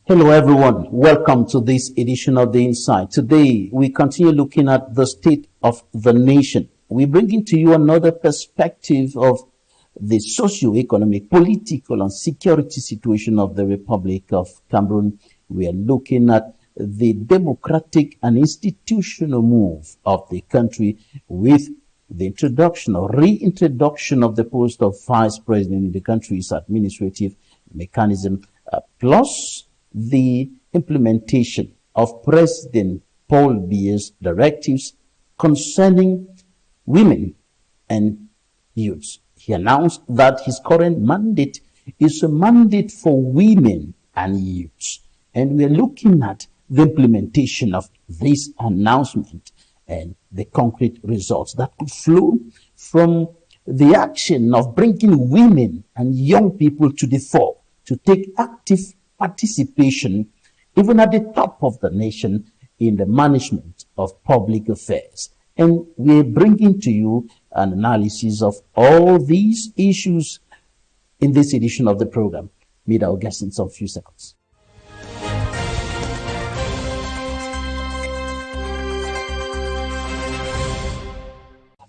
Hello everyone, welcome to this edition of The Insight. Today we continue looking at the state of the nation. We're bringing to you another perspective of the socio-economic, political and security situation of the Republic of Cameroon. We are looking at the democratic and institutional move of the country with the introduction or reintroduction of the post of vice president in the country's administrative mechanism, plus the implementation of President Paul Biya's directives concerning women and youths. He announced that his current mandate is a mandate for women and youths. And we are looking at the implementation of this announcement and the concrete results that could flow from the action of bringing women and young people to the fore to take active participation, even at the top of the nation, in the management of public affairs. And we're bringing to you an analysis of all these issues in this edition of the program. Meet our guests in some few seconds.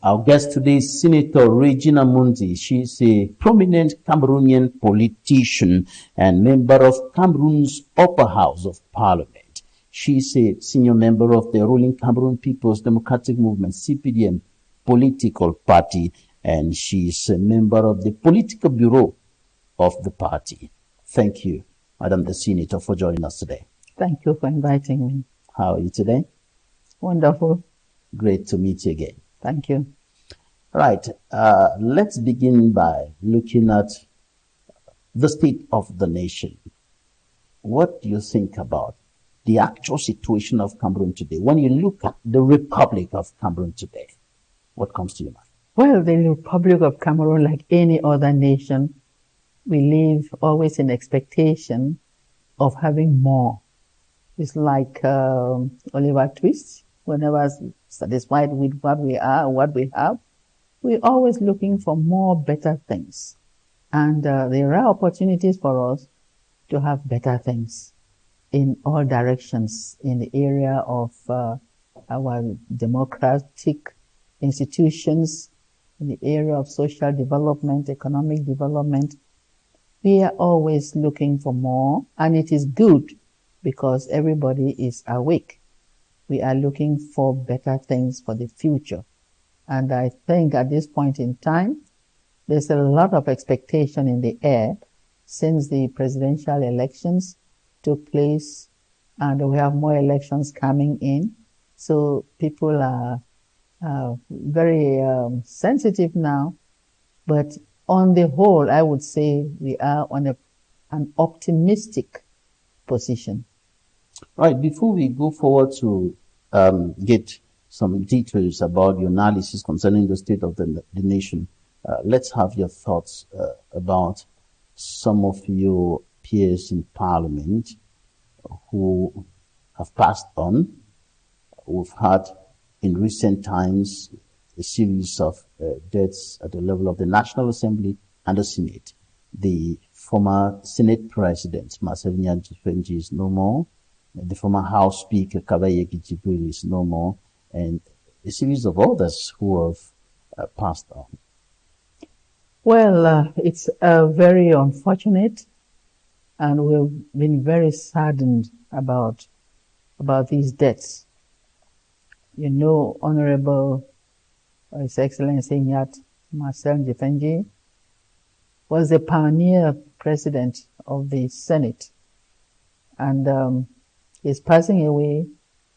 Our guest today is Senator Regina Mundi. She is a prominent Cameroonian politician and member of Cameroon's upper house of parliament. She is a senior member of the ruling Cameroon People's Democratic Movement, CPDM, political party, and she is a member of the political bureau of the party. Thank you, Madam the Senator, for joining us today. Thank you for inviting me. How are you today? Wonderful. Great to meet you again. Thank you. Right. Let's begin by looking at the state of the nation. What do you think about the actual situation of Cameroon today? When you look at the Republic of Cameroon today, what comes to your mind? Well, the Republic of Cameroon, like any other nation, we live always in expectation of having more. It's like Oliver Twist. Whenever satisfied with what we are, what we have, we're always looking for more better things. And there are opportunities for us to have better things in all directions in the area of our democratic institutions, in the area of social development, economic development. We are always looking for more, and it is good because everybody is awake. We are looking for better things for the future. And I think at this point in time, there's a lot of expectation in the air since the presidential elections took place, and we have more elections coming in. So people are very sensitive now. But on the whole, I would say we are on an optimistic position. Right. Before we go forward to get some details about your analysis concerning the state of the nation, let's have your thoughts about some of your peers in Parliament who have passed on. We've had in recent times a series of deaths at the level of the National Assembly and the Senate. The former Senate President, Marcelina Dufenji, is no more. The former House Speaker, Kabaye Gijibril, is no more. And a series of others who have passed on. Well, it's very unfortunate, and we've been very saddened about these deaths. You know, Honorable His Excellency Nyat Marcel Dufenji was the pioneer president of the Senate, and his passing away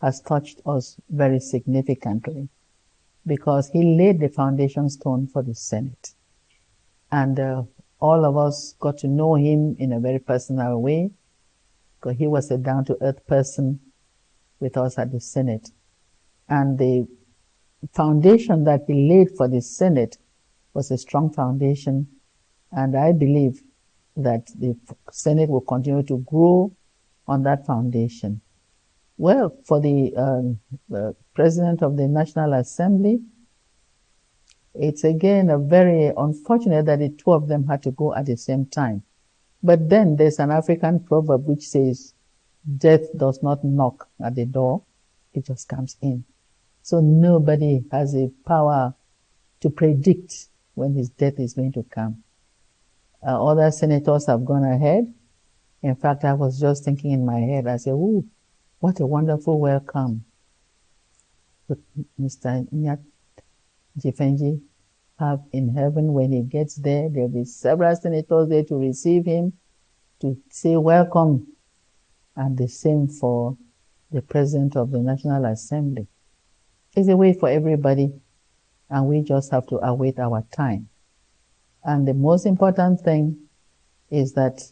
has touched us very significantly because he laid the foundation stone for the Senate. And all of us got to know him in a very personal way because he was a down-to-earth person with us at the Senate. And the foundation that he laid for the Senate was a strong foundation, and I believe that the Senate will continue to grow on that foundation. Well, for the President of the National Assembly, it's again a very unfortunate that the two of them had to go at the same time. But then there's an African proverb which says, Death does not knock at the door. It just comes in. So nobody has the power to predict when his death is going to come. Other senators have gone ahead. In fact, I was just thinking in my head, I said, ooh, what a wonderful welcome would Mr. Jifenji have in heaven when he gets there. There'll be several senators there to receive him, to say welcome. And the same for the President of the National Assembly. It's a way for everybody, and we just have to await our time. And the most important thing is that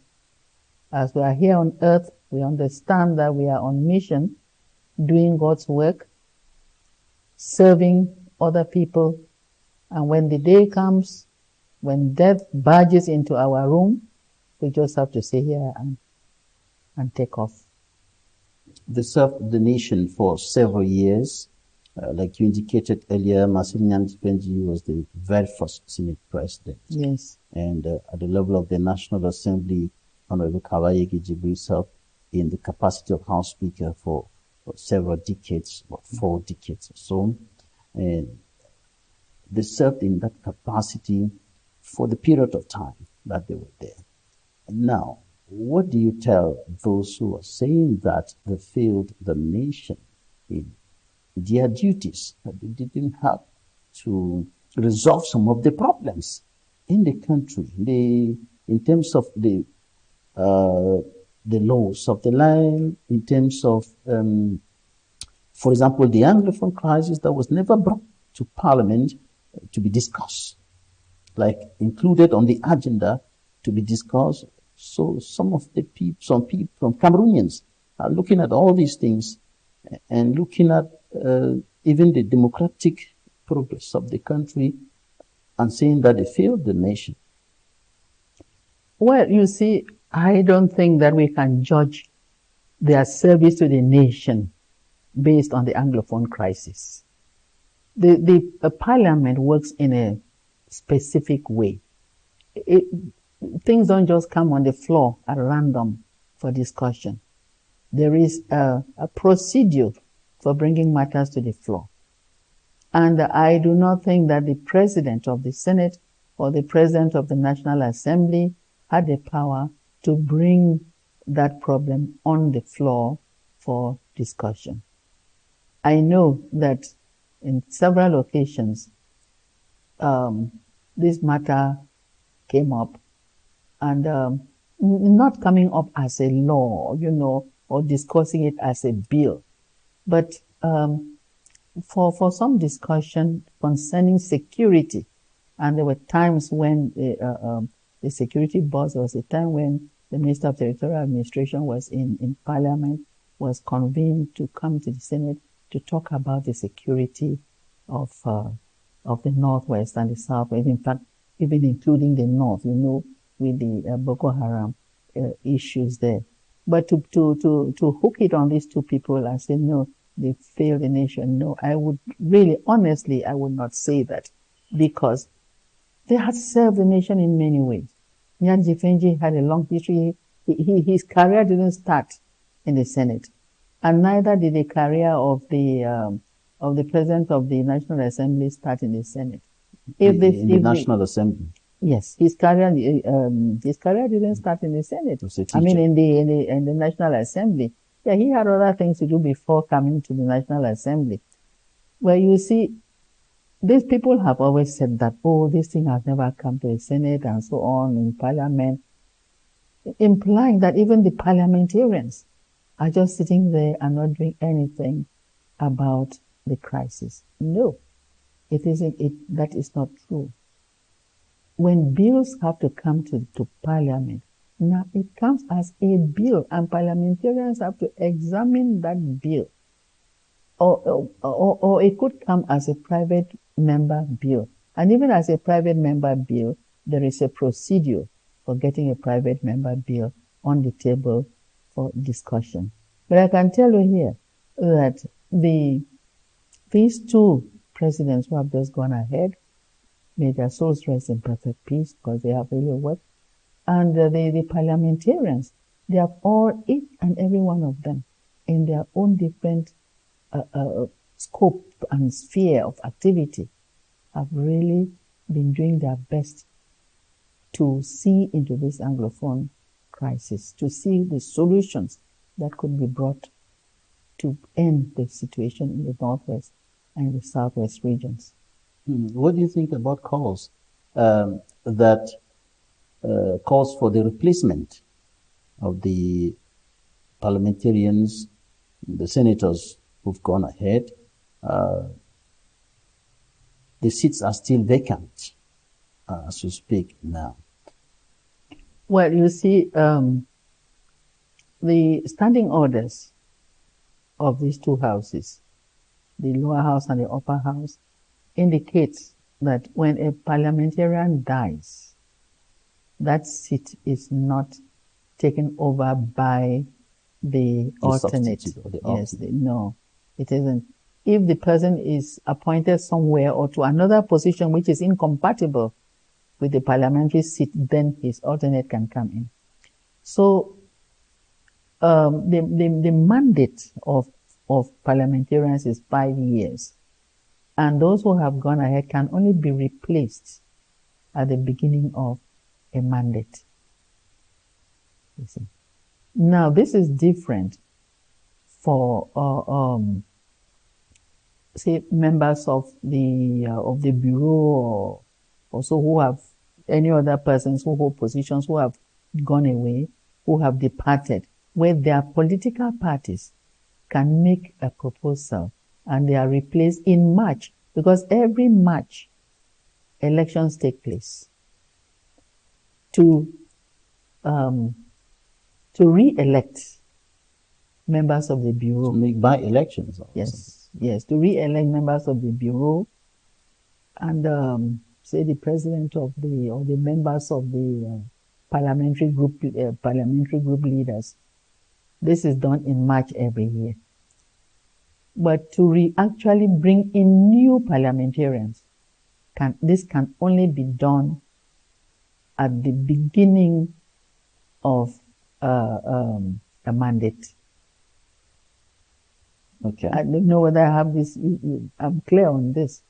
as we are here on earth, we understand that we are on mission, doing God's work, serving other people. And when the day comes, when death barges into our room, we just have to stay here and take off. They served the nation for several years. Like you indicated earlier, Massimilian Benji was the very first Senate president. Yes. And at the level of the National Assembly, Honorable Kawayegi Jibril served in the capacity of House Speaker for several decades, about 4 decades or so. And they served in that capacity for the period of time that they were there. Now, what do you tell those who are saying that they failed the nation in their duties, that they didn't have to resolve some of the problems in the country, in terms of the laws of the land, in terms of, for example, the Anglophone crisis that was never brought to Parliament to be discussed, like included on the agenda to be discussed. So some people, some Cameroonians are looking at all these things and looking at even the democratic progress of the country and saying that they failed the nation. Well, you see, I don't think that we can judge their service to the nation based on the Anglophone crisis. The Parliament works in a specific way. Things don't just come on the floor at random for discussion. There is a procedure for bringing matters to the floor. And I do not think that the President of the Senate or the President of the National Assembly had the power to bring that problem on the floor for discussion. I know that in several occasions, this matter came up, and not coming up as a law, or discussing it as a bill, but for some discussion concerning security. And there were times when the security boss, there was a time when the Minister of Territorial Administration was in Parliament, was convened to come to the Senate to talk about the security of the Northwest and the Southwest. In fact, even including the North, with the Boko Haram issues there. But to hook it on these two people and say, no, they failed the nation. No, I would really, honestly, I would not say that, because they had served the nation in many ways. Nyan Jifenji had a long history. His career didn't start in the Senate, and neither did the career of the President of the National Assembly start in the Senate. In the National Assembly. Yes, his career didn't start in the Senate. I mean, in the National Assembly. Yeah, he had other things to do before coming to the National Assembly. Well, you see, these people have always said that, oh, this thing has never come to the Senate and so on in Parliament, implying that even the parliamentarians are just sitting there and not doing anything about the crisis. No, that is not true. When bills have to come to Parliament, now it comes as a bill, and parliamentarians have to examine that bill. Or it could come as a private member bill. And even as a private member bill, there is a procedure for getting a private member bill on the table for discussion. But I can tell you here that these two presidents who have just gone ahead, may their souls rest in perfect peace, because they have really worked, and the parliamentarians They have all, each and every one of them, in their own different scope and sphere of activity, have really been doing their best to see into this Anglophone crisis, to see the solutions that could be brought to end the situation in the Northwest and the Southwest regions. What do you think about calls that calls for the replacement of the parliamentarians, the senators who've gone ahead? The seats are still vacant as we speak now. Well, you see, the standing orders of these two houses, the lower house and the upper house, indicates that when a parliamentarian dies, that seat is not taken over by the alternate. No, it isn't. If the person is appointed somewhere or to another position which is incompatible with the parliamentary seat, then his alternate can come in. So the mandate of parliamentarians is 5 years. And those who have gone ahead can only be replaced at the beginning of a mandate. You see. Now, this is different for, say, members of the bureau, or also who have any other persons who hold positions who have gone away, who have departed, where their political parties can make a proposal and they are replaced in March, because every March elections take place to re-elect members of the bureau. To make by-elections. Yes, to re-elect members of the bureau, and say the president of or the members of the parliamentary group leaders. This is done in March every year. But to actually bring in new parliamentarians, this can only be done at the beginning of a mandate. Okay. I don't know whether I have this. I'm clear on this.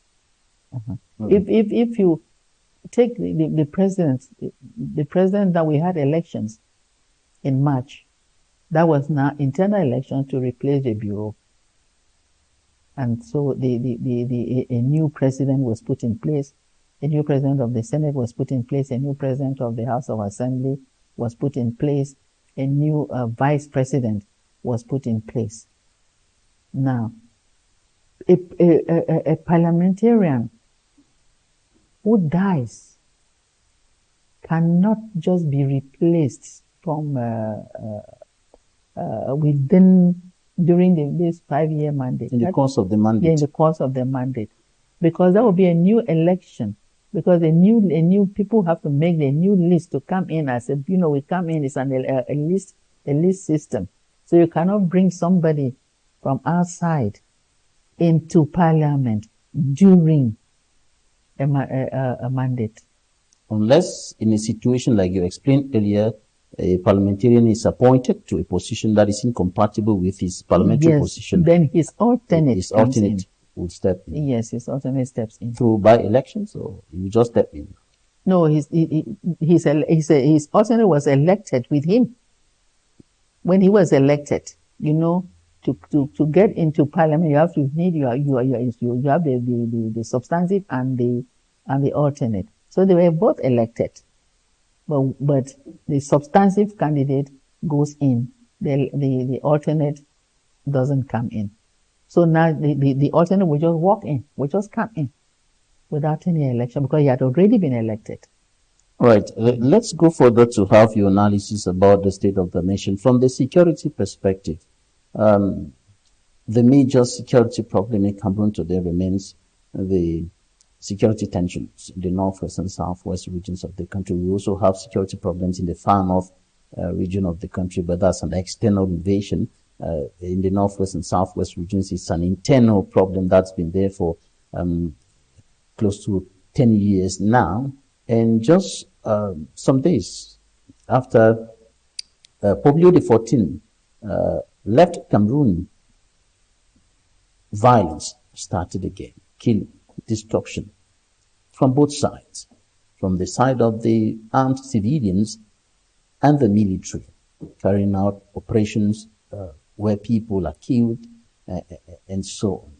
If you take the president that we had elections in March, that was now internal elections to replace the bureau. And so a new president was put in place, a new president of the Senate was put in place, a new president of the House of Assembly was put in place, a new vice president was put in place. Now, a parliamentarian who dies cannot just be replaced from during this 5-year mandate. In the course of the mandate. Yeah, in the course of the mandate. Because there will be a new election. Because a new people have to make the new list to come in as we come in, it's a list system. So you cannot bring somebody from outside into parliament during a mandate. Unless in a situation like you explained earlier, a parliamentarian is appointed to a position that is incompatible with his parliamentary position. Then his alternate will step in. Yes, his alternate steps in. Through by-elections, or you just step in? No, his alternate was elected with him. When he was elected, to get into parliament, you have to you have the substantive and the alternate. So they were both elected. But the substantive candidate goes in, the alternate doesn't come in. So now the alternate will just walk in, will just come in without any election, because he had already been elected. Right. Let's go further to have your analysis about the state of the nation. From the security perspective, the major security problem in Cameroon today remains the security tensions in the northwest and southwest regions of the country. We also have security problems in the far north region of the country, but that's an external invasion. In the northwest and southwest regions, it's an internal problem that's been there for close to 10 years now. And just some days after Pope Leo XIV left Cameroon, violence started again, killing, destruction from both sides, from the side of the armed civilians and the military, carrying out operations where people are killed and so on.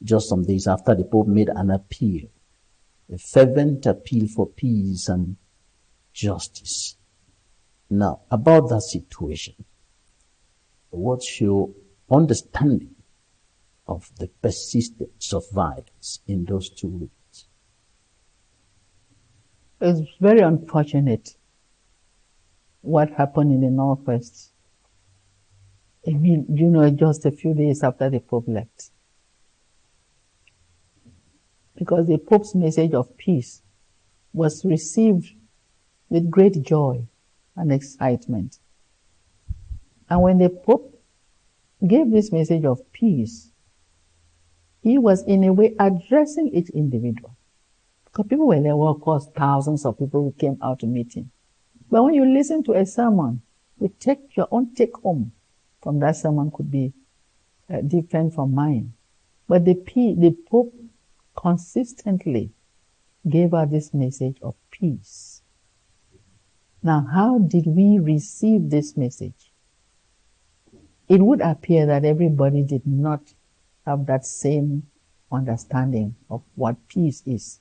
Just some days after, the Pope made an appeal, a fervent appeal for peace and justice. Now, about that situation, what's your understanding of the persistence of violence in those two regions? It's very unfortunate what happened in the Northwest. I mean, just a few days after the Pope left. Because the Pope's message of peace was received with great joy and excitement. And when the Pope gave this message of peace, he was in a way addressing each individual. Because people were there, well, of course, thousands of people who came out to meet him. But when you listen to a sermon, you take your own take home from that sermon could be different from mine. But the Pope consistently gave out this message of peace. Now, how did we receive this message? It would appear that everybody did not have that same understanding of what peace is.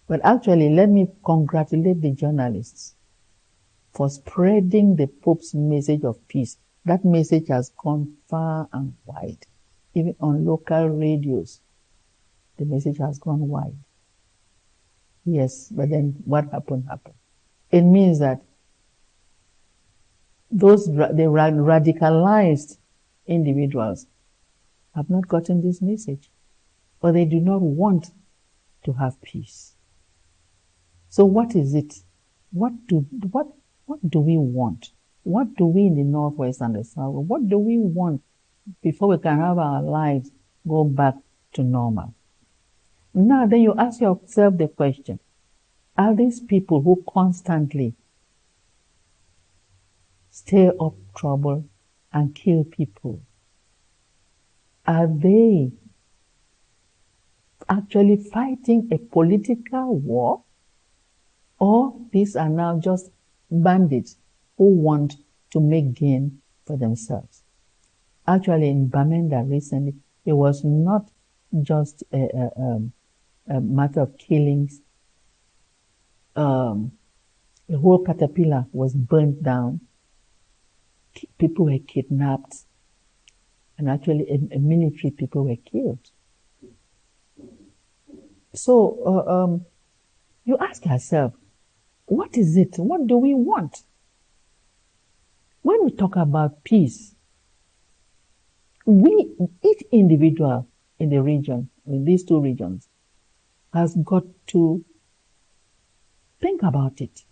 But actually, let me congratulate the journalists for spreading the Pope's message of peace. That message has gone far and wide. Even on local radios, the message has gone wide. Yes, but then what happened? It means that the radicalized individuals have not gotten this message, or they do not want to have peace. So what is it? What do we want? What do we in the Northwest and the South? What do we want before we can have our lives go back to normal? Now then you ask yourself the question, are these people who constantly stir up trouble and kill people, are they actually fighting a political war? Or these are now just bandits who want to make gain for themselves? Actually, in Bamenda recently, it was not just a matter of killings. The whole caterpillar was burnt down. People were kidnapped. And actually, military people were killed. So, you ask yourself, what is it? What do we want? When we talk about peace, each individual in the region, in these two regions, has got to think about it.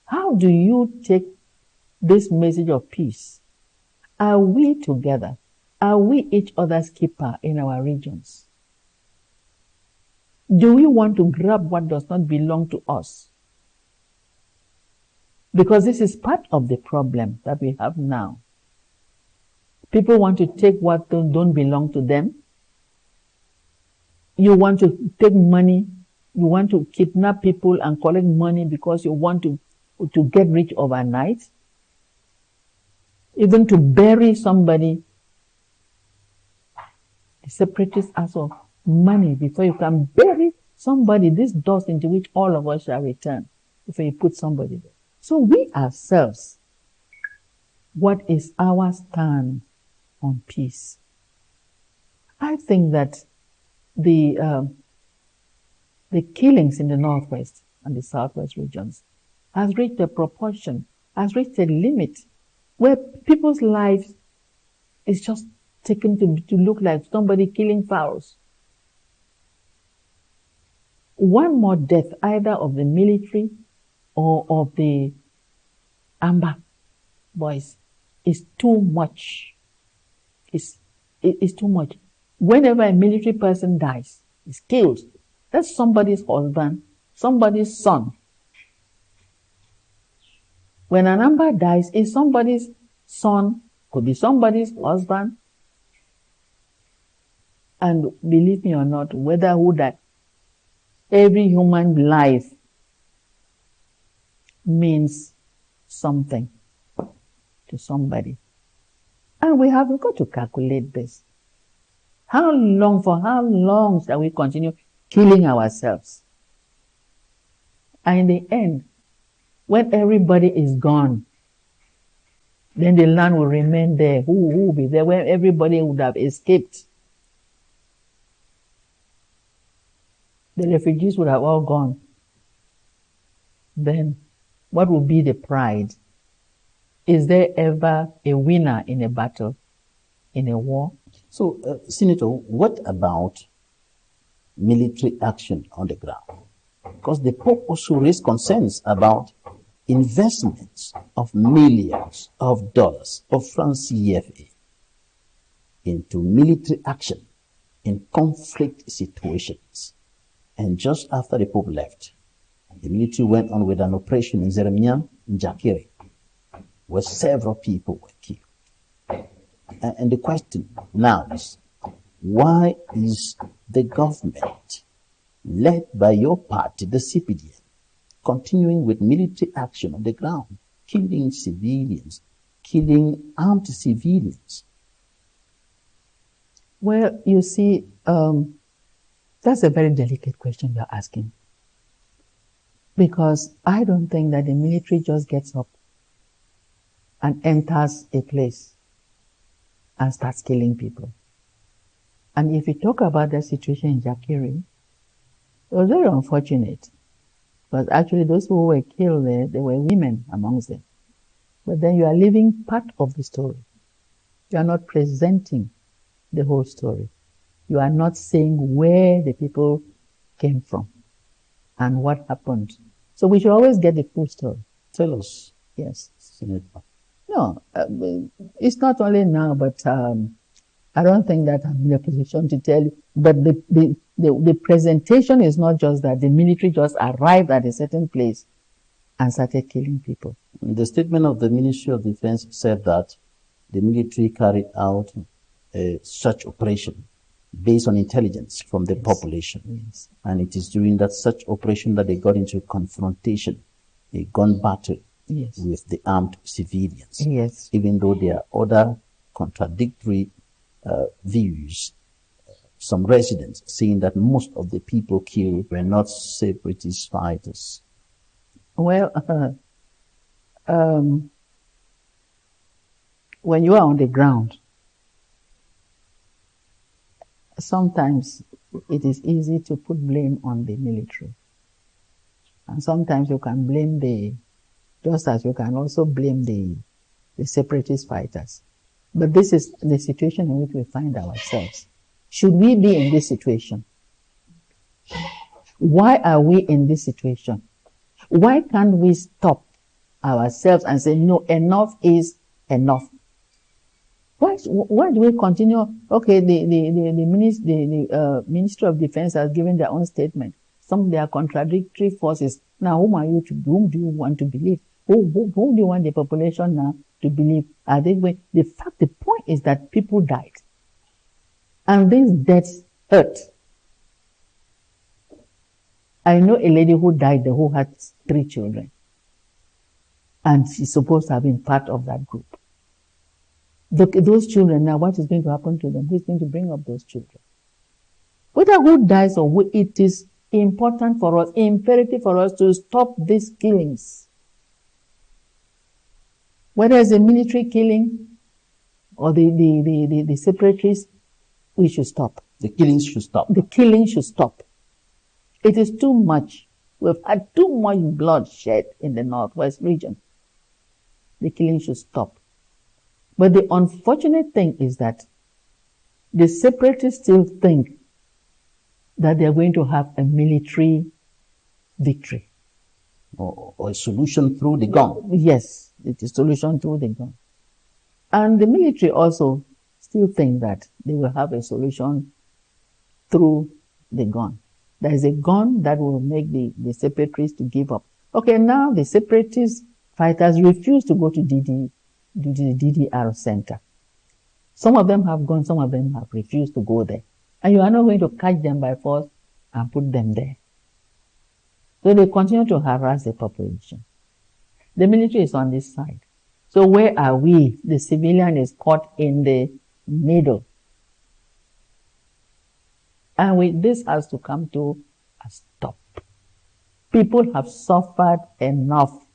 How do you take this message of peace? Are we together? Are we each other's keeper in our regions? Do we want to grab what does not belong to us? Because this is part of the problem that we have now. People want to take what don't belong to them. You want to take money. You want to kidnap people and collect money because you want to get rich overnight. Even to bury somebody. The separatists ask for money before you can bury somebody, this dust into which all of us shall return, before you put somebody there. So we ourselves, what is our stand on peace? I think that the killings in the Northwest and the Southwest regions has reached a proportion, has reached a limit where people's lives is just taken to look like somebody killing fowls. One more death, either of the military or of the Amber boys, is too much. It's too much. Whenever a military person dies, is killed, that's somebody's husband, somebody's son. When a number dies, it's somebody's son, could be somebody's husband. And believe me or not, whether who died, every human life means something to somebody. And we have got to calculate this. For how long shall we continue killing ourselves? And in the end, when everybody is gone, then the land will remain there. Who will be there when everybody would have escaped? The refugees would have all gone. Then what will be the pride? Is there ever a winner in a battle, in a war? So, Senator, what about military action on the ground? Because the Pope also raised concerns about investments of millions of dollars of France CFA into military action in conflict situations. And just after the Pope left, the military went on with an operation in Zeremian, in Jakiri, where several people were killed. And the question now is, why is the government, led by your party, the CPDM, continuing with military action on the ground, killing civilians, killing armed civilians? Well, you see, that's a very delicate question you're asking. Because I don't think that the military just gets up and enters a place and starts killing people. And if you talk about the situation in Jakiri, it was very unfortunate. Because actually those who were killed there, they were women amongst them. But then you are leaving part of the story. You are not presenting the whole story. You are not saying where the people came from and what happened. So we should always get the full story. Tell us. Yes. Senator. No, it's not only now, but I don't think that I'm in a position to tell you. But the presentation is not just that. The military just arrived at a certain place and started killing people. The statement of the Ministry of Defense said that the military carried out a search operation based on intelligence from the population. Yes. And it is during that such operation that they got into a confrontation, a gun battle with the armed civilians. Yes. Even though there are other contradictory views, some residents saying that most of the people killed were not separatist fighters. Well, when you are on the ground, sometimes it is easy to put blame on the military. And sometimes you can blame just as you can also blame the separatist fighters. But this is the situation in which we find ourselves. Should we be in this situation? Why are we in this situation? Why can't we stop ourselves and say, no, enough is enough? Why do we continue? Okay, the Ministry of Defense has given their own statement. Some of their contradictory forces. Now, whom do you want to believe? Who do you want the population now to believe? Are they going? The point is that people died. And these deaths hurt. I know a lady who died who had 3 children. And she's supposed to have been part of that group. Those children now, what is going to happen to them? Who is going to bring up those children? Whether who dies or who, it is important for us, imperative for us to stop these killings. Whether it's a military killing or the separatists, we should stop. The killings should stop. The killing should stop. It is too much. We've had too much blood shed in the northwest region. The killing should stop. But the unfortunate thing is that the separatists still think that they are going to have a military victory. Or a solution through the gun. Yes, it is a solution through the gun. And the military also still think that they will have a solution through the gun. There is a gun that will make the separatists to give up. Okay, now the separatists fighters refuse to go to the DDR center. Some of them have gone, some of them have refused to go there. And you are not going to catch them by force and put them there. So they continue to harass the population. The military is on this side. So where are we? The civilian is caught in the middle. And this has to come to a stop. People have suffered enough.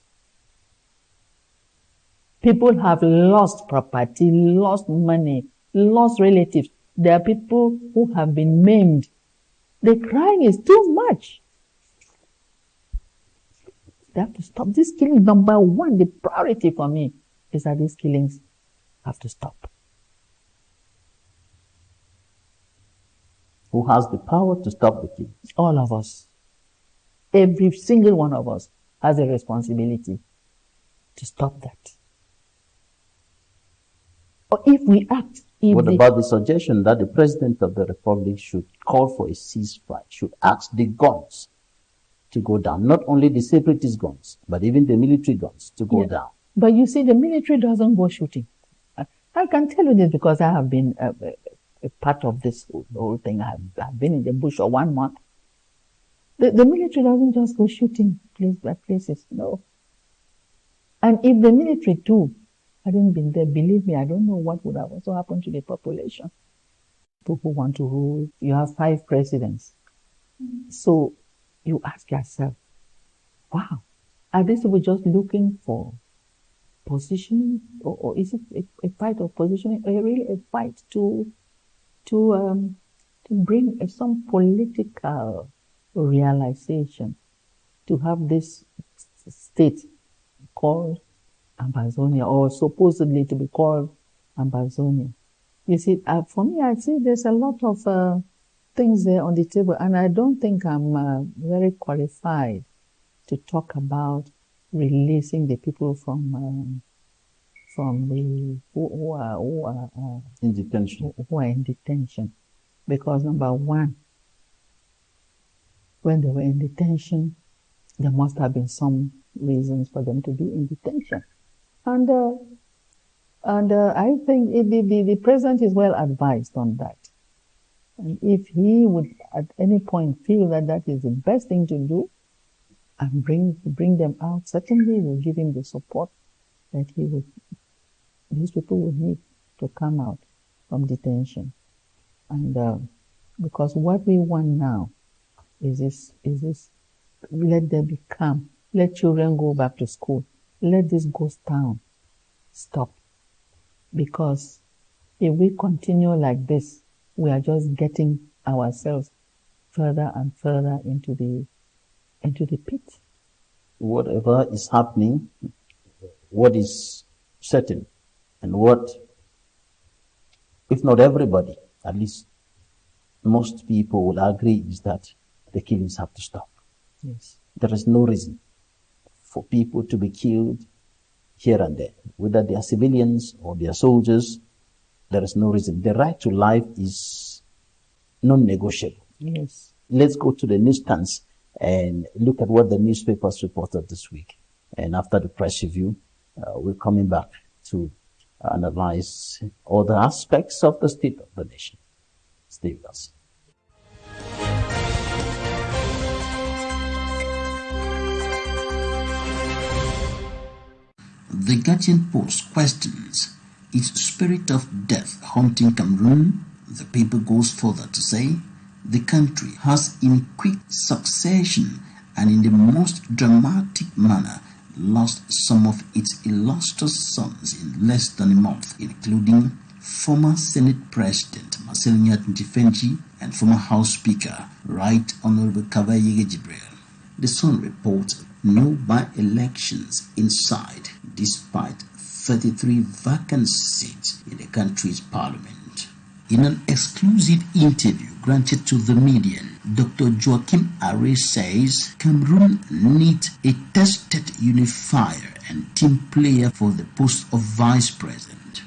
People have lost property, lost money, lost relatives. There are people who have been maimed. The crying is too much. They have to stop this killing. Number one, the priority for me is that these killings have to stop. Who has the power to stop the killings? All of us. Every single one of us has a responsibility to stop that. Or if we act... What about the suggestion that the President of the Republic should call for a ceasefire, should ask the guns to go down, not only the separatist guns, but even the military guns to go down? But you see, the military doesn't go shooting. I can tell you this because I have been a part of this whole thing. I've been in the bush for 1 month. The military doesn't just go shooting place by places, no. And if the military too hadn't been there, believe me, I don't know what would have also happened to the population. People who want to rule, you have 5 presidents. So you ask yourself, wow, are these people just looking for positioning, or is it a fight of positioning, or really a fight to bring some political realization, to have this state called Ambazonia, or supposedly to be called Ambazonia? You see, for me, I see there's a lot of things there on the table, and I don't think I'm very qualified to talk about releasing the people from the who are in detention. Who are in detention, because number one, when they were in detention, there must have been some reasons for them to be in detention, and I think the president is well advised on that. And if he would at any point feel that that is the best thing to do and bring them out, certainly we'll give him the support that these people would need to come out from detention. And because what we want now is this, let there be calm. Let children go back to school. Let this ghost town stop. Because if we continue like this, we are just getting ourselves further and further into the pit. Whatever is happening, what is certain, and what, if not everybody, at least most people will agree, is that the killings have to stop. Yes. There is no reason for people to be killed here and there, whether they are civilians or they are soldiers. There is no reason. The right to life is non-negotiable. Yes. Let's go to the newsstands and look at what the newspapers reported this week. And after the press review, we're coming back to analyze other aspects of the state of the nation. Stay with us. The Guardian Post questions, is spirit of death haunting Cameroon? The paper goes further to say, the country has in quick succession and in the most dramatic manner lost some of its illustrious sons in less than a month, including former Senate President Marcelina Tifenji and former House Speaker Right Honorable Kavayege Jibril. The Sun reports no by-elections in sight despite 33 vacant seats in the country's parliament. In an exclusive interview granted to the Median, Dr. Joachim Are says Cameroon needs a tested unifier and team player for the post of vice president.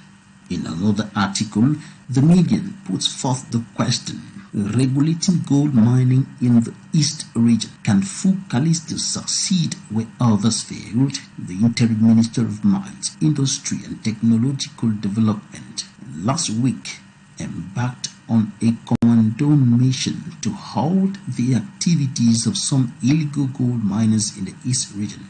In another article, the Median puts forth the question, regulating gold mining in the East region. Can Callisto succeed where others failed? The interim Minister of Mines, Industry and Technological Development last week embarked on a commando mission to halt the activities of some illegal gold miners in the East region.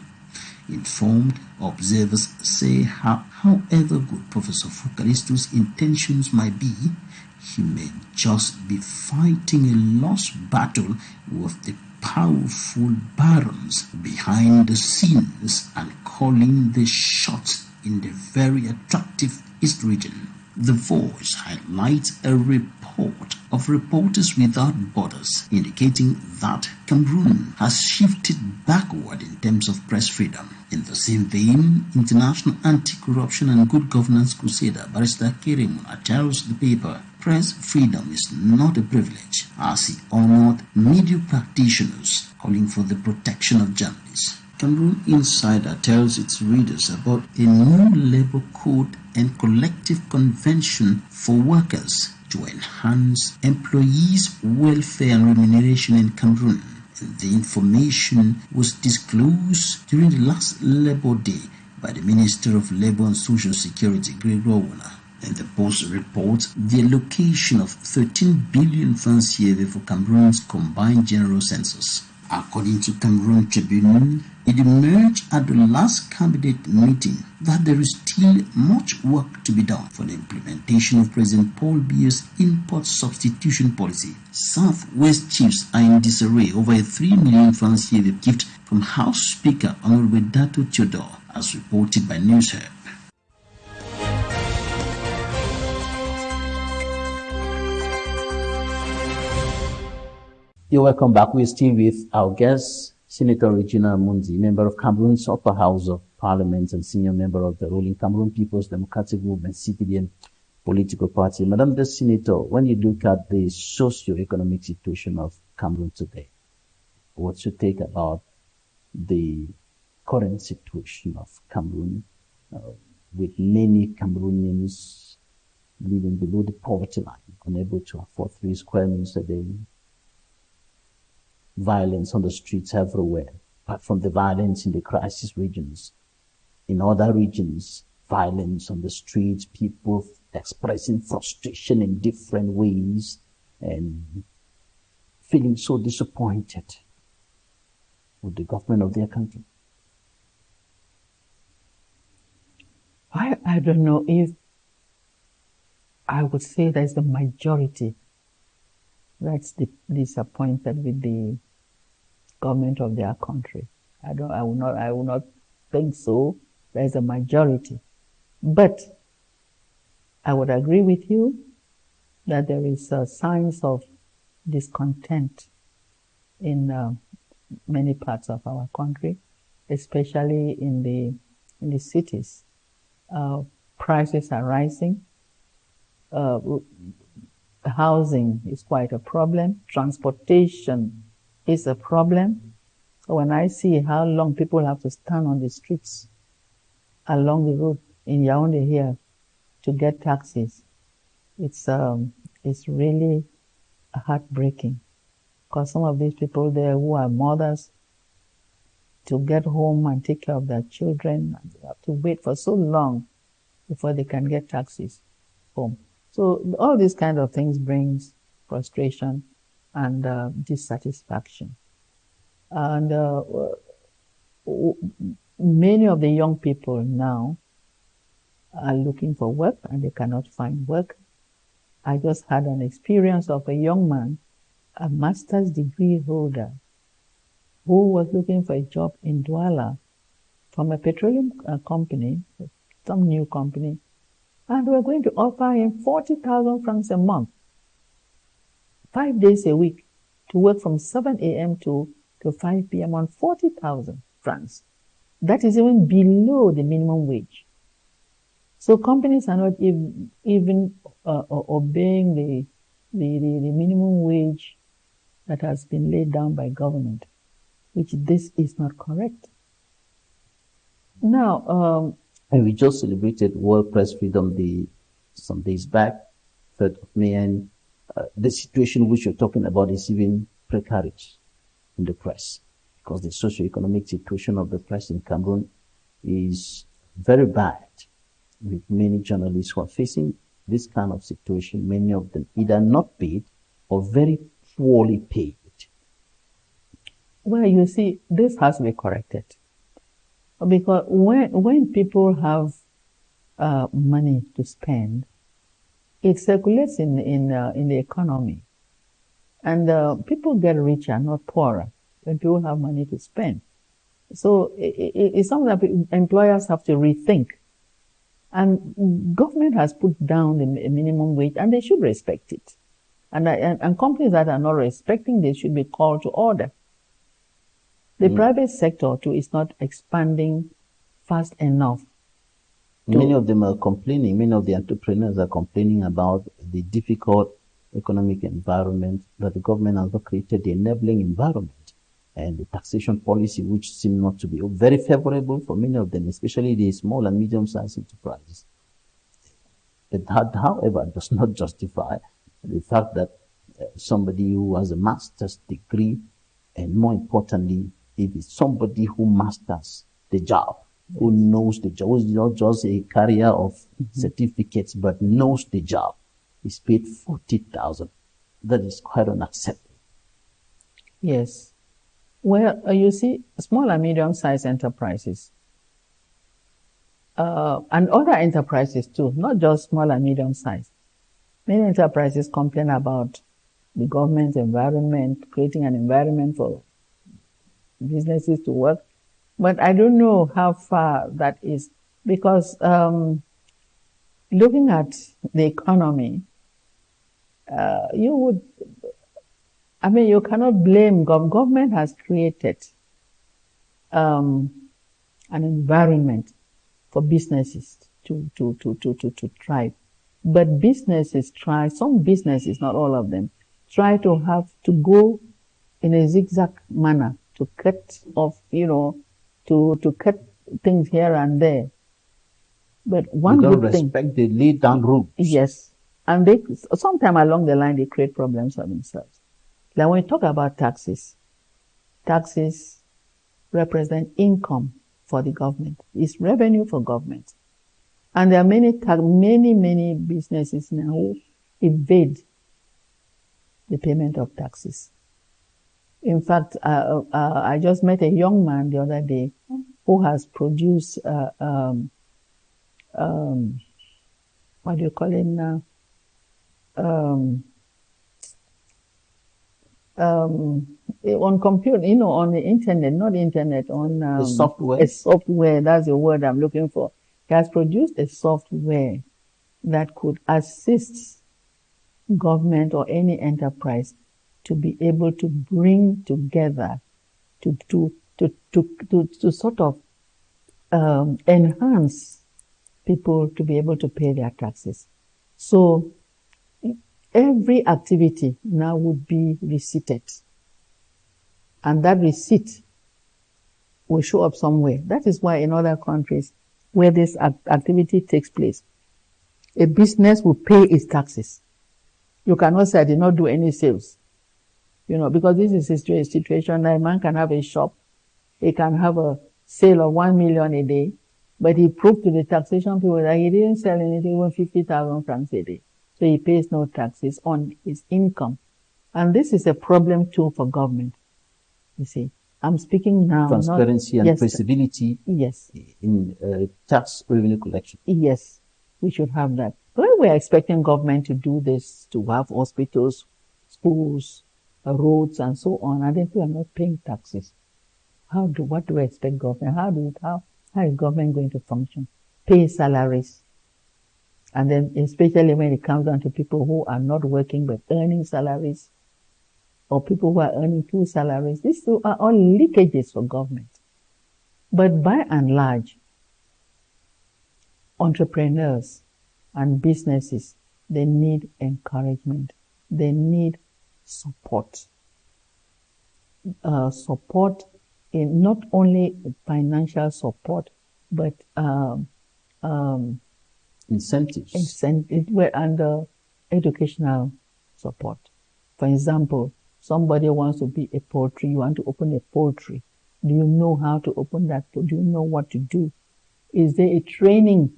Informed observers say however good Professor Callisto's intentions might be, he may just be fighting a lost battle with the powerful barons behind the scenes and calling the shots in the very attractive East region. The Voice highlights a report of Reporters Without Borders indicating that Cameroon has shifted backward in terms of press freedom. In the same vein, international anti-corruption and good governance crusader Barrister Kerimuna tells the paper press freedom is not a privilege, as he honored media practitioners calling for the protection of journalists. Cameroon Insider tells its readers about a new labor code and collective convention for workers to enhance employees' welfare and remuneration in Cameroon. And the information was disclosed during the last Labour Day by the Minister of Labour and Social Security, Greg Rowena. And the Post reports the allocation of 13 billion francs CFA for Cameroon's combined general census. According to Cameroon Tribune, it emerged at the last cabinet meeting that there is still much work to be done for the implementation of President Paul Biya's import substitution policy. Southwest chiefs are in disarray over a 3 million francs CFA gift from House Speaker Honorable Dato Theodore, as reported by Nous. You're welcome back. We're still with our guest, Senator Regina Mundi, member of Cameroon's Upper House of Parliament and senior member of the ruling Cameroon People's Democratic Movement, CPDM political party. Madam the Senator, when you look at the socio-economic situation of Cameroon today, what's your take about the current situation of Cameroon, with many Cameroonians living below the poverty line, unable to afford 3 square meals a day? Violence on the streets everywhere, apart from the violence in the crisis regions. In other regions, violence on the streets, people expressing frustration in different ways and feeling so disappointed with the government of their country. I don't know if I would say there's the majority that's disappointed with the government of their country. I will not think so. There's a majority. But I would agree with you that there is signs of discontent in many parts of our country, especially in the cities. Prices are rising. Housing is quite a problem. Transportation is a problem. So when I see how long people have to stand on the streets along the road in Yaoundé here to get taxis, it's really heartbreaking, because some of these people there who are mothers, to get home and take care of their children, they have to wait for so long before they can get taxis home. So all these kind of things brings frustration and dissatisfaction. And many of the young people now are looking for work and they cannot find work. I just had an experience of a young man, a master's degree holder, who was looking for a job in Douala from a petroleum company, some new company, and we were going to offer him 40,000 francs a month, 5 days a week, to work from 7 a.m. to 5 p.m. on 40,000 francs. That is even below the minimum wage. So companies are not even obeying the minimum wage that has been laid down by government, which this is not correct. Now, and we just celebrated World Press Freedom Day some days back, 3rd of May, and the situation which you're talking about is even precarious in the press, because the socioeconomic situation of the press in Cameroon is very bad, with many journalists who are facing this kind of situation, many of them either not paid or very poorly paid. Well, you see, this has to be corrected. Because when people have money to spend, it circulates in the economy. And people get richer, not poorer, when people have money to spend. So it's something that employers have to rethink. And government has put down the minimum wage, and they should respect it. And companies that are not respecting this should be called to order. The private sector too is not expanding fast enough. Many of them are complaining, many of the entrepreneurs are complaining about the difficult economic environment that the government has not created, the enabling environment, and the taxation policy, which seem not to be very favorable for many of them, especially the small and medium-sized enterprises. That, however, does not justify the fact that somebody who has a master's degree, and more importantly, if it's somebody who masters the job, who knows the job, who's not just a carrier of certificates, but knows the job, is paid 40,000. That is quite unacceptable. Yes. Well, you see, small and medium-sized enterprises, and other enterprises too, not just small and medium-sized. Many enterprises complain about the government's environment, creating an environment for businesses to work. But I don't know how far that is, because looking at the economy, you cannot blame government has created an environment for businesses to thrive. But businesses try, some businesses, not all of them, try to go in a zigzag manner to cut off, to cut things here and there. But one good thing. They don't respect the laid down rules. Yes. And sometime along the line, they create problems for themselves. Like when we talk about taxes represent income for the government. It's revenue for government. And there are many businesses now who evade the payment of taxes. In fact, I just met a young man the other day who has produced, what do you call it now? On computer, on the internet, not internet, on the software. A software, that's the word I'm looking for. He has produced a software that could assist government or any enterprise to be able to bring together, to sort of enhance people to be able to pay their taxes. So every activity now would be receipted, and that receipt will show up somewhere. That is why in other countries where this activity takes place, a business will pay its taxes. You cannot say I did not do any sales, because this is a situation that a man can have a shop, he can have a sale of 1 million a day, but he proved to the taxation people that he didn't sell anything, even 50,000 francs a day. So he pays no taxes on his income. And this is a problem too for government. You see, I'm speaking now. Transparency and traceability. Yes. In tax revenue collection. Yes, we should have that. When we're expecting government to do this, to have hospitals, schools, roads, and so on, and then we are not paying taxes. What do we expect government? How is government going to function? Pay salaries. And then especially when it comes down to people who are not working but earning salaries, or people who are earning 2 salaries, these two are all leakages for government. But by and large, entrepreneurs and businesses, they need encouragement. They need support. Support in not only financial support, but incentives. And educational support. For example, somebody wants to be a poultry, you want to open a poultry. Do you know how to open that? Do you know what to do? Is there a training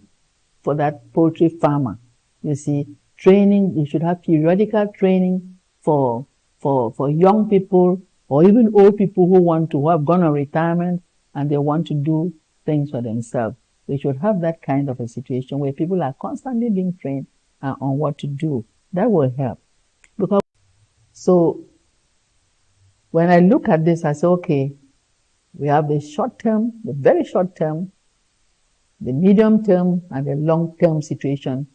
for that poultry farmer? You see, training, you should have periodical training for young people or even old people who have gone on retirement and they want to do things for themselves. We should have that kind of a situation where people are constantly being trained on what to do. That will help. So when I look at this, I say, okay, we have the short term, the very short term, the medium term, and the long term situation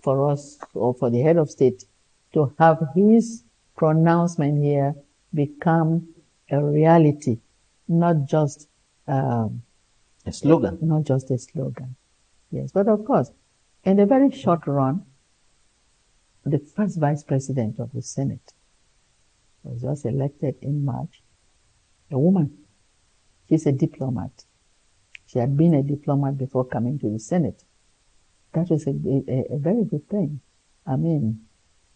for us, or for the head of state, to have his pronouncement here become a reality, not just a slogan. Not just a slogan. Yes, but of course, in the very short run, the first vice president of the Senate was just elected in March, a woman. She's a diplomat. She had been a diplomat before coming to the Senate. That was a very good thing. I mean,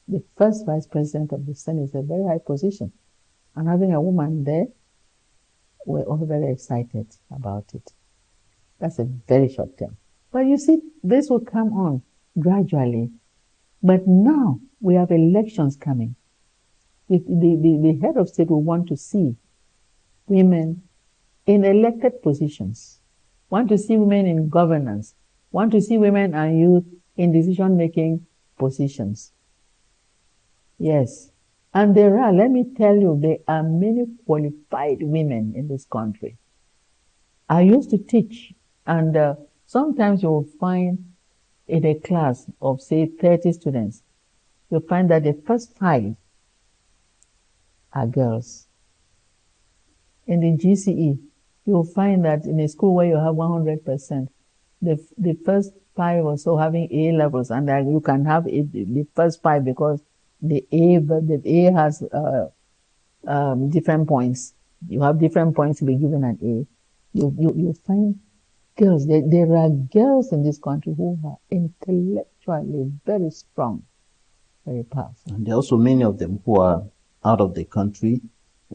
the first vice president of the Senate is a very high position. And having a woman there, we're all very excited about it. That's a very short term. But you see, this will come on gradually. But now we have elections coming. The head of state will want to see women in elected positions, want to see women in governance, want to see women and youth in decision-making positions. Yes. And let me tell you, there are many qualified women in this country. I used to teach, and sometimes you will find in a class of, say, 30 students, you'll find that the first 5 are girls. In the GCE, you'll find that in a school where you have 100%, the first 5 or so having A levels, and that you can have the first 5 because the A has different points. You have different points to be given an A. You find girls. There are girls in this country who are intellectually very strong, very powerful. And there are also many of them who are out of the country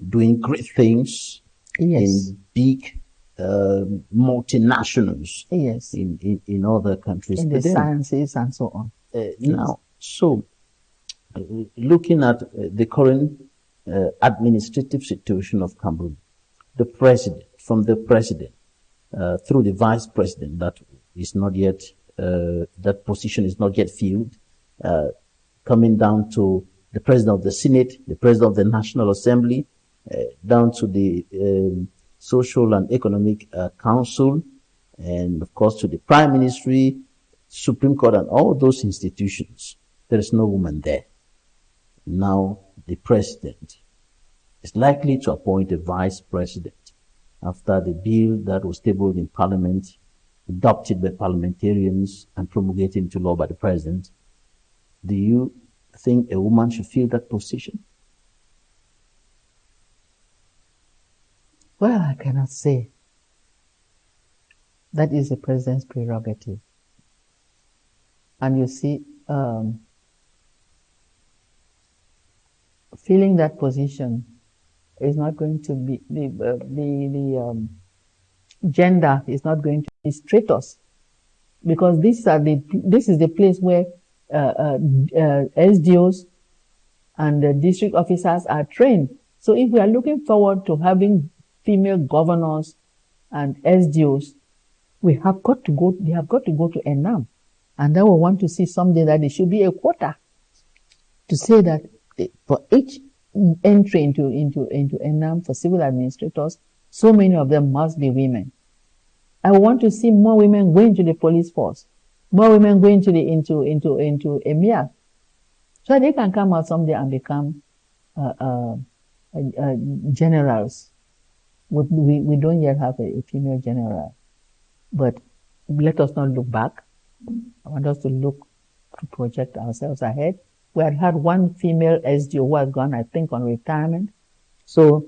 doing great things. Yes. In big multinationals. Yes. In other countries. In the sciences and so on. Now, so looking at the current administrative situation of Cameroon, the president, from the president through the vice president, that is not yet that position is not yet filled, coming down to the president of the Senate, the president of the National Assembly, down to the Social and Economic Council, and of course to the Prime Ministry, Supreme Court, and all those institutions. There is no woman there. Now the president is likely to appoint a vice president after the bill that was tabled in Parliament, adopted by parliamentarians, and promulgated into law by the president. Do you think a woman should fill that position? Well, I cannot say. That is the president's prerogative. And you see, filling that position is not going to be, the gender is not going to be status, because this is the place where SDOs and district officers are trained. So if we are looking forward to having female governors and SDOs, they have got to go to ENAM. And then we want to see someday that there should be a quota to say that for each entry into ENAM for civil administrators, so many of them must be women. I want to see more women going to the police force, more women going to into EMIR, so they can come out someday and become generals. We don't yet have a female general, but let us not look back. I want us to project ourselves ahead. We had one female SDO who has gone, I think, on retirement. So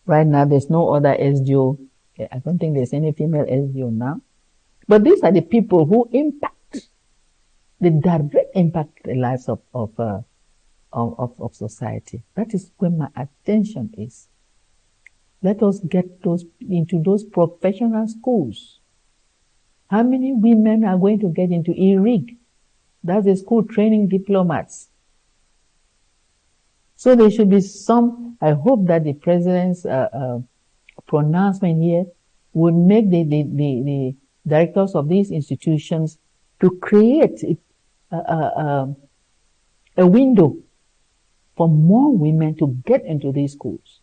right now there's no other SDO. I don't think there's any female SDO now. But these are the people who impact, the direct impact the lives of of society. That is where my attention is. Let us get into those professional schools. How many women are going to get into ERIG? That's a school training diplomats. So there should be some, I hope that the president's pronouncement here would make the directors of these institutions to create a window for more women to get into these schools,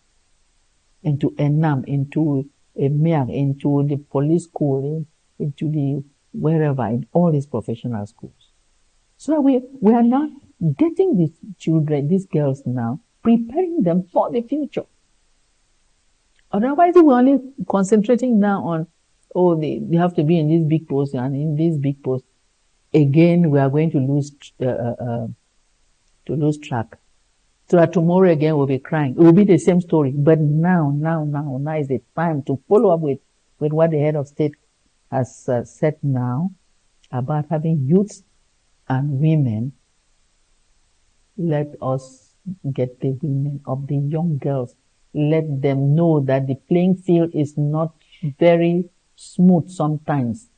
into ENAM, into EMEAC, into the police school, into the wherever, in all these professional schools. So we are now getting these children, these girls now, preparing them for the future. Otherwise, we're only concentrating now on, they have to be in this big post and in this big post. Again, we are going to lose track. So that tomorrow again we'll be crying. It will be the same story. But now is the time to follow up with what the head of state has said now about having youths and women. Let us get the women of the young girls. Let them know that the playing field is not very smooth sometimes.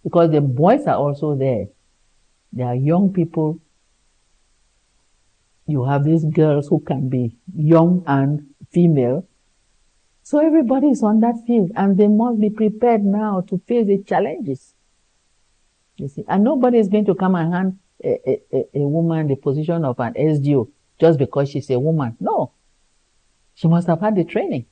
Because the boys are also there. They are young people. You have these girls who can be young and female. So everybody is on that field and they must be prepared now to face the challenges. You see, and nobody is going to come and hand a woman the position of an SDO just because she's a woman. No. She must have had the training.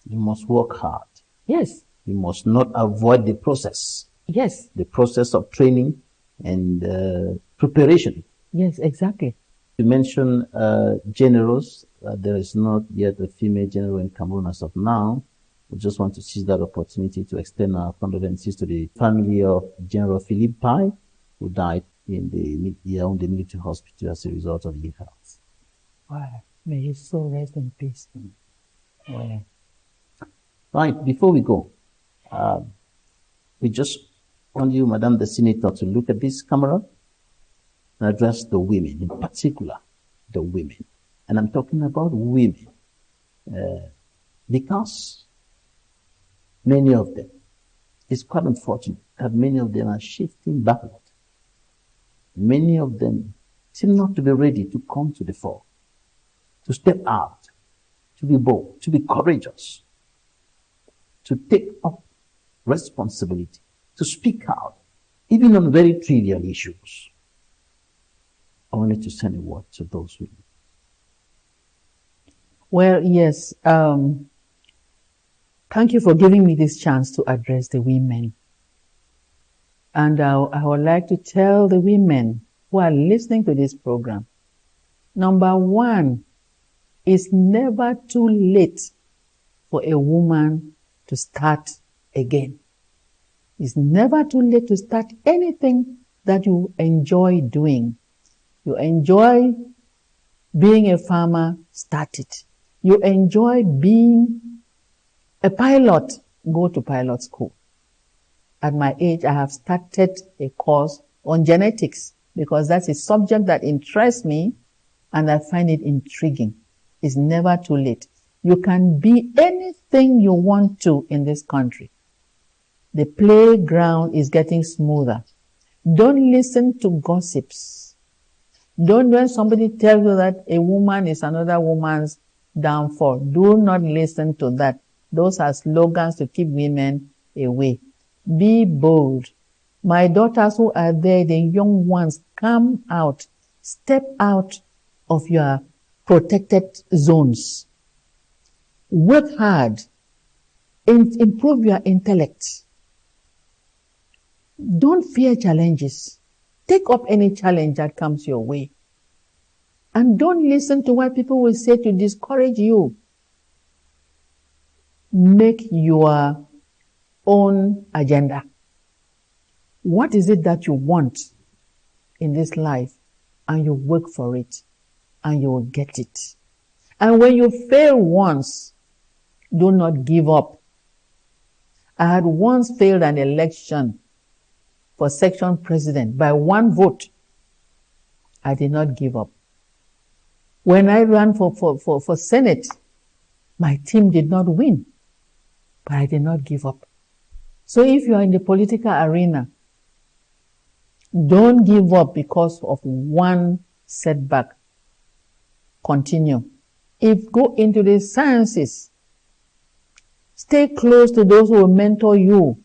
You must work hard. Yes. You must not avoid the process. Yes. The process of training and preparation. Yes, exactly. You mentioned generals. There is not yet a female general in Cameroon as of now. We just want to seize that opportunity to extend our condolences to the family of General Philippe Pai, who died in the military hospital as a result of ill health. Wow. May his soul rest in peace. Wow. Right, before we go, we just want you, Madam the Senator, to look at this camera and address the women, in particular, the women. And I'm talking about women, because many of them, it's quite unfortunate that many of them are shifting backward. Many of them seem not to be ready to come to the fore, to step out, to be bold, to be courageous, to take up responsibility, to speak out, even on very trivial issues. I wanted to send a word to those women. Well, yes. Thank you for giving me this chance to address the women. And I would like to tell the women who are listening to this program, number one, it's never too late for a woman to start again. It's never too late to start anything that you enjoy doing. You enjoy being a farmer, start it. You enjoy being a pilot, go to pilot school. At my age, I have started a course on genetics because that's a subject that interests me and I find it intriguing. It's never too late. You can be anything you want to in this country. The playground is getting smoother. Don't listen to gossips. Don't, when somebody tells you that a woman is another woman's downfall, do not listen to that. Those are slogans to keep women away. Be bold. My daughters who are there, the young ones, come out. Step out of your protected zones. Work hard. Improve your intellect. Don't fear challenges. Take up any challenge that comes your way. And don't listen to what people will say to discourage you. Make your own agenda. What is it that you want in this life? And you work for it. And you will get it. And when you fail once, do not give up. I had once failed an election for section president by one vote. I did not give up. When I ran for Senate, my team did not win, but I did not give up. So if you are in the political arena, don't give up because of one setback. Continue. If go into the sciences, stay close to those who will mentor you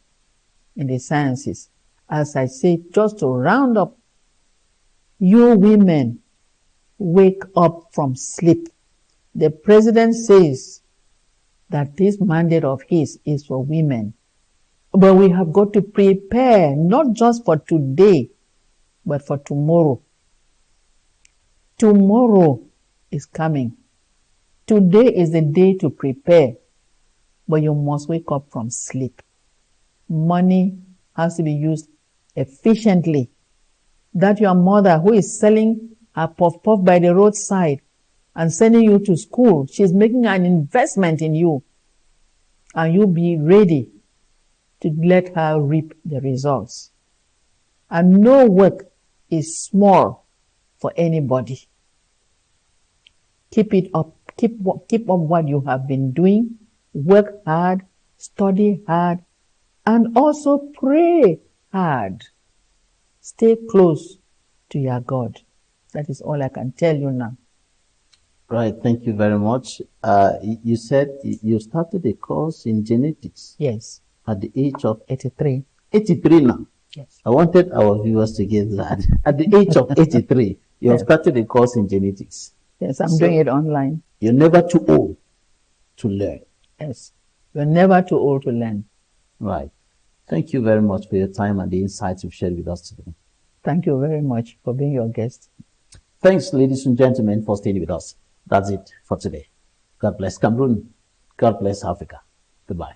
in the sciences. As I say, just to round up, you women, wake up from sleep. The president says that this mandate of his is for women. But we have got to prepare, not just for today, but for tomorrow. Tomorrow is coming. Today is the day to prepare, but you must wake up from sleep. Money has to be used efficiently. That your mother who is selling her puff-puff by the roadside and sending you to school, she's making an investment in you. And you be ready to let her reap the results. And no work is small for anybody. Keep it up. Keep up what you have been doing. Work hard, study hard, and also pray hard. Stay close to your God. That is all I can tell you now. Right. Thank you very much. You said you started a course in genetics. Yes. At the age of 83. 83 now. Yes. I wanted our viewers to get that. At the age of 83, you have started a course in genetics. Yes, I'm doing it online. You're never too old to learn. Yes. You're never too old to learn. Right. Thank you very much for your time and the insights you've shared with us today. Thank you very much for being your guest. Thanks, ladies and gentlemen, for staying with us. That's it for today. God bless Cameroon. God bless Africa. Goodbye.